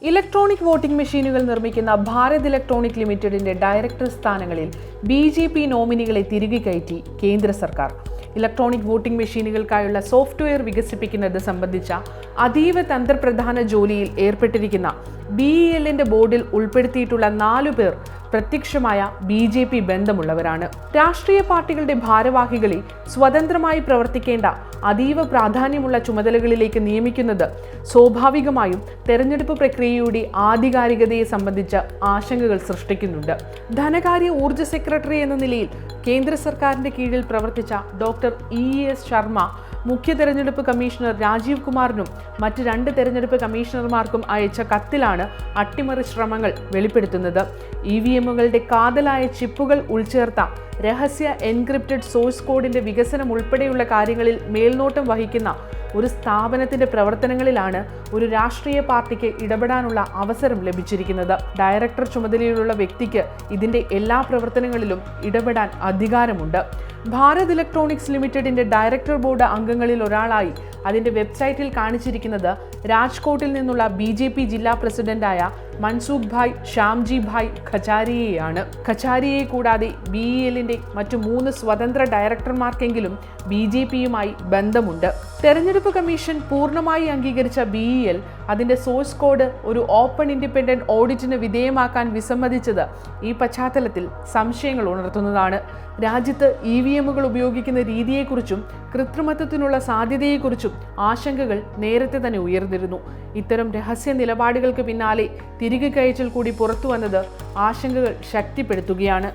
Electronic voting മെഷീനുകൾ നിർമ്മിക്കുന്ന Bharat electronic ലിമിറ്റഡിന്റെ ഡയറക്ടർ സ്ഥാനങ്ങളിൽ BJP നോമിനികളെ തിരികെ കയറ്റി കേന്ദ്ര സർക്കാർ. ഇലക്ട്രോണിക് വോട്ടിംഗ് മെഷീനുകൾക്കായുള്ള സോഫ്റ്റ്വെയർ വികസിപ്പിക്കുന്നത് സംബന്ധിച്ച അതീവ തന്ത്രപ്രധാന ജോലിയിൽ ഏർപ്പെട്ടിരിക്കുന്ന BELന്റെ ബോർഡിൽ ഉൾപ്പെടുത്തിയിട്ടുള്ള 4 പേർ പ്രത്യക്ഷമായ BJP ബന്ധമുള്ളവരാണ്. രാഷ്ട്രീയ പാർട്ടികളുടെ ഭാരവാഹികളെ സ്വതന്ത്രമായി പ്രവർത്തിക്കേണ്ട അതീവ പ്രാധാന്യമുള്ള ചുമതലകളിലേക്ക് നിയമിക്കുന്നത് സ്വാഭാവികമായും തെരഞ്ഞെടുപ്പ് പ്രക്രിയയുടെ ആധികാരികതയെ സംബന്ധിച്ച് ആശങ്കകൾ സൃഷ്ടിക്കുന്നുണ്ട്. ധനകാര്യ ഊർജ്ജ സെക്രട്ടറി എന്ന നിലയിൽ കേന്ദ്ര സർക്കാരിന്റെ കീഴിൽ പ്രവർത്തിച്ച ഡോക്ടർ ES ശർമ്മ മുഖ്യ തെരഞ്ഞെടുപ്പ് കമ്മീഷണർ രാജീവ് കുമാറിനും മറ്റ് 2 തെരഞ്ഞെടുപ്പ് കമ്മീഷണർമാർക്കും അയച്ച കത്തിലാണ് അട്ടിമറി ശ്രമങ്ങൾ വെളിപ്പെടുത്തുന്നത്. EVMകളുടെ കാതലായ ചിപ്പുകൾ ഉൾച്ചേർത്ത രഹസ്യ എൻക്രിപ്റ്റഡ് സോഴ്സ് കോഡിന്റെ വികസനം ഉൾപ്പെടെയുള്ള കാര്യങ്ങളിൽ മേൽനോട്ടം വഹിക്കുന്ന ഒരു സ്ഥാപനത്തിന്റെ പ്രവർത്തനങ്ങളിലാണ് ഒരു രാഷ്ട്രീയ പാർട്ടിക്ക് ഇടപെടാനുള്ള അവസരം ലഭിച്ചിരിക്കുന്നത്. ഡയറക്ടർ ചുമതലയിലുള്ള വ്യക്തിക്ക് ഇതിന്റെ എല്ലാ പ്രവർത്തനങ്ങളിലും ഇടപെടാൻ അധികാരമുണ്ട്. ഭാരത് ഇലക്ട്രോണിക്സ് ലിമിറ്റഡിന്റെ ഡയറക്ടർ ബോർഡ് അംഗങ്ങളിൽ ഒരാളായി അതിന്റെ വെബ്സൈറ്റിൽ കാണിച്ചിരിക്കുന്നത് രാജ്കോട്ടിൽ നിന്നുള്ള BJP ജില്ലാ പ്രസിഡന്റായ മൻസൂഖ് ഭായ് ശ്യാംജി ഭായ് ഖചാരിയെയാണ്. ഖചാരിയെ കൂടാതെ BELന്റെ മറ്റു 3 സ്വതന്ത്ര ഡയറക്ടർമാർക്കെങ്കിലും BJPയുമായി ബന്ധമുണ്ട്. തെരഞ്ഞെടുപ്പ് കമ്മീഷൻ പൂർണ്ണമായി അംഗീകരിച്ച BEL അതിന്റെ സോഴ്സ് കോഡ് ഒരു ഓപ്പൺ ഇൻഡിപെൻഡന്റ് ഓഡിറ്റിന് വിധേയമാക്കാൻ വിസമ്മതിച്ചത് ഈ പശ്ചാത്തലത്തിൽ സംശയങ്ങൾ ഉണർത്തുന്നതാണ്. രാജ്യത്ത് EVMകൾ ഉപയോഗിക്കുന്ന രീതിയെക്കുറിച്ചും കൃത്രിമത്വത്തിനുള്ള സാധ്യതയെക്കുറിച്ചും ആശങ്കകൾ നേരത്തെ തന്നെ ഉയർന്നിരുന്നു. ഇത്തരം രഹസ്യ നിലപാടുകൾക്ക് പിന്നാലെ തിരികെ കയറ്റൽ കൂടി പുറത്തുവന്നത് ആശങ്കകൾ ശക്തിപ്പെടുത്തുകയാണ്.